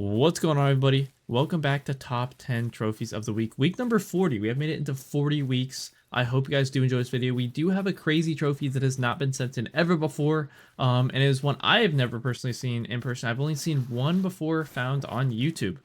What's going on, everybody? Welcome back to top 10 trophies of the week. Week number 40. We have made it into 40 weeks. I hope you guys do enjoy this video. We do have a crazy trophy that has not been sent in ever before, and it is one I have never personally seen in person. I've only seen one before found on YouTube.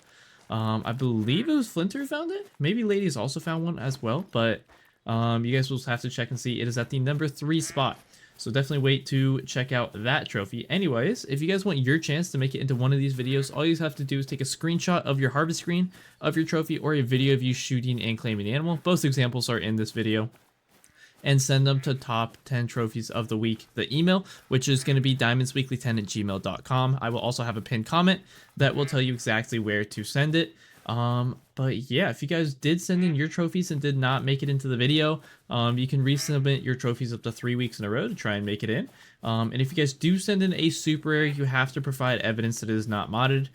I believe it was Flinter who found it. Maybe Ladies also found one as well, but you guys will have to check and see. It is at the number 3 spot. So definitely wait to check out that trophy. Anyways, if you guys want your chance to make it into one of these videos, all you have to do is take a screenshot of your harvest screen of your trophy or a video of you shooting and claiming the animal. Both examples are in this video. And send them to top 10 trophies of the week. The email, which is going to be diamondsweekly10@gmail.com. I will also have a pinned comment that will tell you exactly where to send it. But yeah, if you guys did send in your trophies and did not make it into the video, you can resubmit your trophies up to 3 weeks in a row to try and make it in. And if you guys do send in a super rare, you have to provide evidence that it is not modded,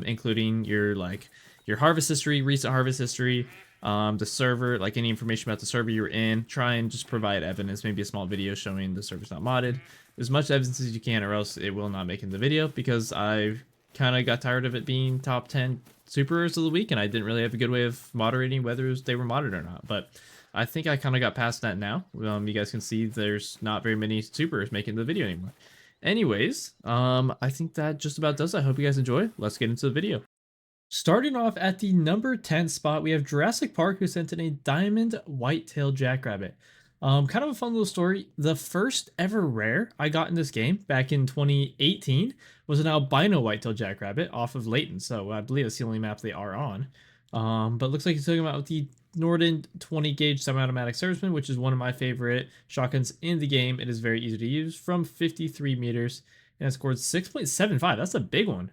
including your harvest history, recent harvest history, the server, like any information about the server you're in. Try and just provide evidence, maybe a small video showing the server's not modded. As much evidence as you can, or else it will not make in the video, because I kind of got tired of it being top 10 super rares of the week, and I didn't really have a good way of moderating whether they were modded or not. But I think I kind of got past that now. You guys can see there's not very many supers making the video anymore. Anyways, I think that just about does it. I hope you guys enjoy. Let's get into the video. Starting off at the number 10 spot, we have Jurassic Park, who sent in a diamond white-tailed jackrabbit. Kind of a fun little story. The first ever rare I got in this game back in 2018 was an albino white-tailed jackrabbit off of Layton, so I believe it's the only map they are on. But looks like he's talking about the Norden 20 gauge semi-automatic serviceman, which is one of my favorite shotguns in the game. It is very easy to use from 53 meters, and it scored 6.75. That's a big one.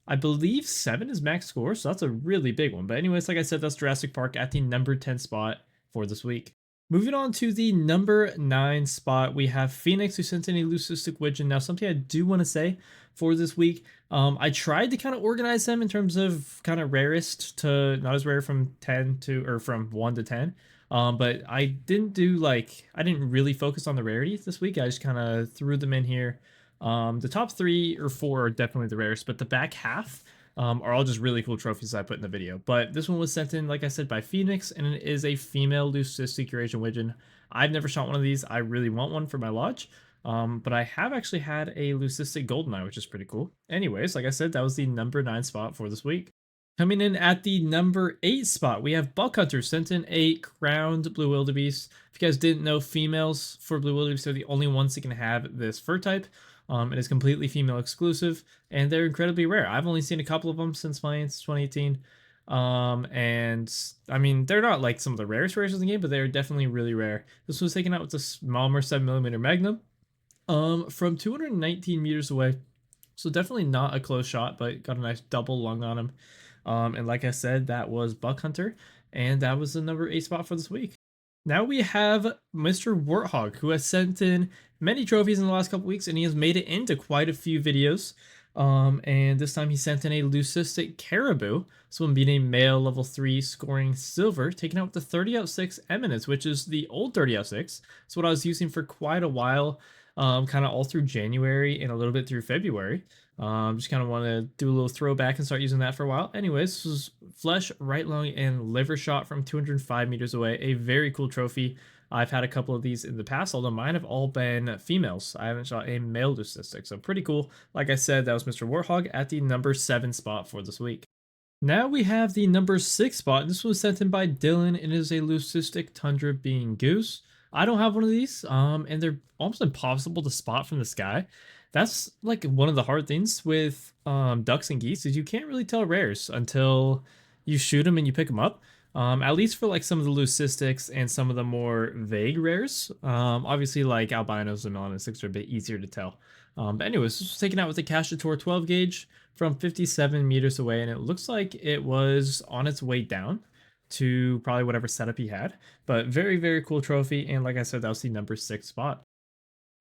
I believe 7 is max score, so that's a really big one. But anyways, like I said, that's Jurassic Park at the number 10 spot for this week. Moving on to the number 9 spot, we have Phoenix, who sent in a leucistic widgeon. Now, something I do want to say for this week, I tried to kind of organize them in terms of kind of rarest to not as rare from 10 to, or from 1 to 10. But I didn't do I didn't really focus on the rarity this week. I just kind of threw them in here. The top 3 or 4 are definitely the rarest, but the back half are all just really cool trophies I put in the video. But this one was sent in, like I said, by Phoenix, and it is a female leucistic Eurasian widgeon. I've never shot one of these. I really want one for my lodge. But I have actually had a leucistic goldeneye, which is pretty cool. Anyways, like I said, that was the number 9 spot for this week. Coming in at the number 8 spot, we have Buckhunter sent in a crowned blue wildebeest. If you guys didn't know, females for blue wildebeest are the only ones that can have this fur type. It is completely female exclusive, and they're incredibly rare. I've only seen a couple of them since playing since 2018. And I mean, they're not like some of the rarest rares in the game, but they're definitely really rare. This was taken out with a smaller 7mm Magnum, from 219 meters away. So definitely not a close shot, but got a nice double lung on him. And like I said, that was Buckhunter, and that was the number 8 spot for this week. Now we have Mr. Warthog, who has sent in many trophies in the last couple weeks, and he has made it into quite a few videos. And this time he sent in a leucistic caribou, this one being a male level 3 scoring silver, taken out with the 30/6 eminence, which is the old 30/6. It's what I was using for quite a while, kind of all through January and a little bit through February. Just kind of want to do a little throwback and start using that for a while. Anyways, this was flesh, right lung, and liver shot from 205 meters away. A very cool trophy. I've had a couple of these in the past, although mine have all been females. I haven't shot a male leucistic, so pretty cool. Like I said, that was Mr. Warthog at the number 7 spot for this week. Now we have the number 6 spot. This was sent in by Dylan. It is a leucistic tundra being goose. I don't have one of these, and they're almost impossible to spot from the sky. That's like one of the hard things with ducks and geese, is you can't really tell rares until you shoot them and you pick them up. At least for like some of the leucistics and some of the more vague rares. Obviously like albinos and melanocytics are a bit easier to tell. But anyways, this was taken out with a Cachetor 12 gauge from 57 meters away, and it looks like it was on its way down to probably whatever setup he had. But very, very cool trophy, and like I said, that was the number 6 spot.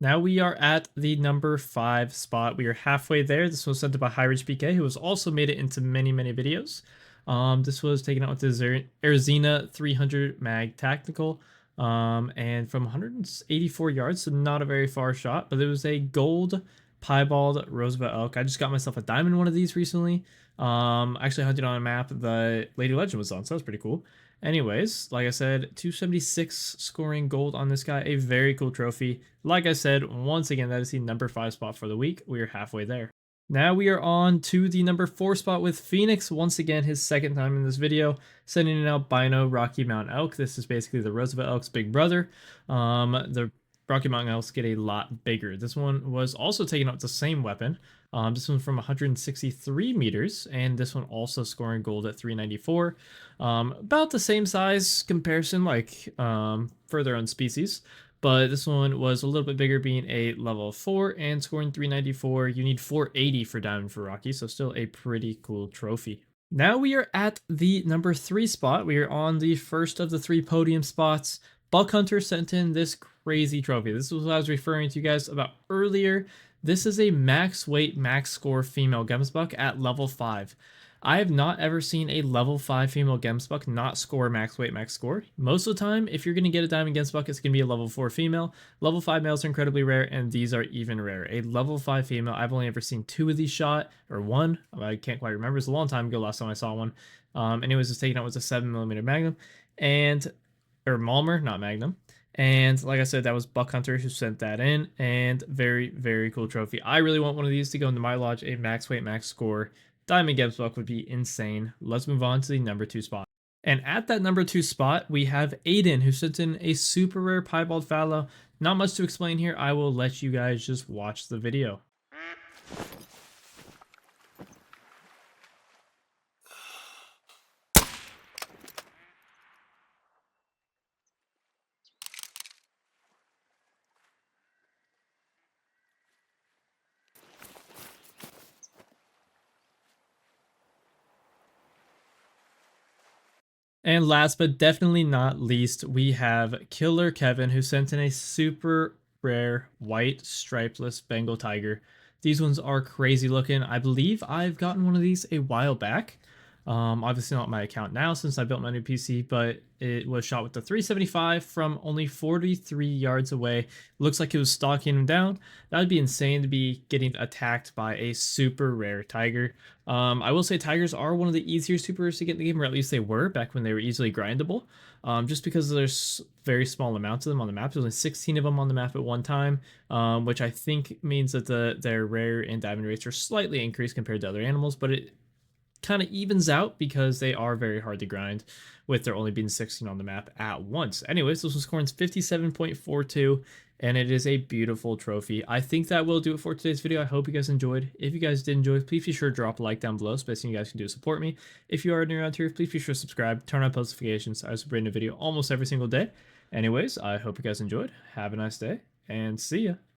Now we are at the number 5 spot. We are halfway there. This was sent by High Ridge PK, who has also made it into many, many videos. This was taken out with the Arizina 300 Mag Tactical, and from 184 yards, so not a very far shot, but it was a gold piebald Roosevelt elk. I just got myself a diamond one of these recently, Actually hunted on a map that Lady Legend was on, so that was pretty cool. Anyways, like I said, 276 scoring gold on this guy, a very cool trophy. Like I said, once again, that is the number 5 spot for the week. We are halfway there. Now we are on to the number 4 spot with Phoenix. Once again, his second time in this video, sending an albino Rocky Mountain elk. This is basically the Roosevelt elk's big brother. The Rocky Mountain elks get a lot bigger. This one was also taking out the same weapon. This one from 163 meters, and this one also scoring gold at 394. About the same size comparison, like further on species. But this one was a little bit bigger, being a level 4 and scoring 394. You need 480 for Diamond for Rocky, so still a pretty cool trophy. Now we are at the number 3 spot. We are on the first of the 3 podium spots. Buck Hunter sent in this crazy trophy. This was what I was referring to you guys about earlier. This is a max weight, max score female Gemsbuck at level 5. I have not ever seen a level 5 female Gemsbuck not score max weight, max score. Most of the time, if you're going to get a Diamond Gemsbuck, it's going to be a level 4 female. Level 5 males are incredibly rare, and these are even rare. A level 5 female, I've only ever seen 2 of these shot, or 1. I can't quite remember. It's a long time ago last time I saw one. Anyways, it's taken out with a 7mm Magnum, or Malmer, not Magnum. And like I said, that was Buck Hunter who sent that in, and very, very cool trophy. I really want one of these to go into my lodge, a max weight, max score Diamond Gemsbuck would be insane. Let's move on to the number 2 spot. And at that number 2 spot, we have Aiden, who sent in a super rare piebald fallow. Not much to explain here. I will let you guys just watch the video. And last but definitely not least, we have Killer Kevin, who sent in a super rare white stripeless Bengal tiger. These ones are crazy looking. I believe I've gotten one of these a while back. Obviously not my account now since I built my new PC, but it was shot with the 375 from only 43 yards away. Looks like it was stalking him down. That would be insane to be getting attacked by a super rare tiger. I will say tigers are one of the easier super rares to get in the game, or at least they were back when they were easily grindable. Just because there's very small amounts of them on the map. There's only 16 of them on the map at one time, which I think means that their rare and diamond rates are slightly increased compared to other animals, but it kind of evens out because they are very hard to grind with there only being 16 on the map at once. Anyways, this one scoring 57.42, and it is a beautiful trophy. I think that will do it for today's video. I hope you guys enjoyed. If you guys did enjoy, please be sure to drop a like down below. It's the best thing you guys can do to support me. If you are new around here, please be sure to subscribe, turn on post notifications. I also bring a video almost every single day. Anyways, I hope you guys enjoyed. Have a nice day, and see ya.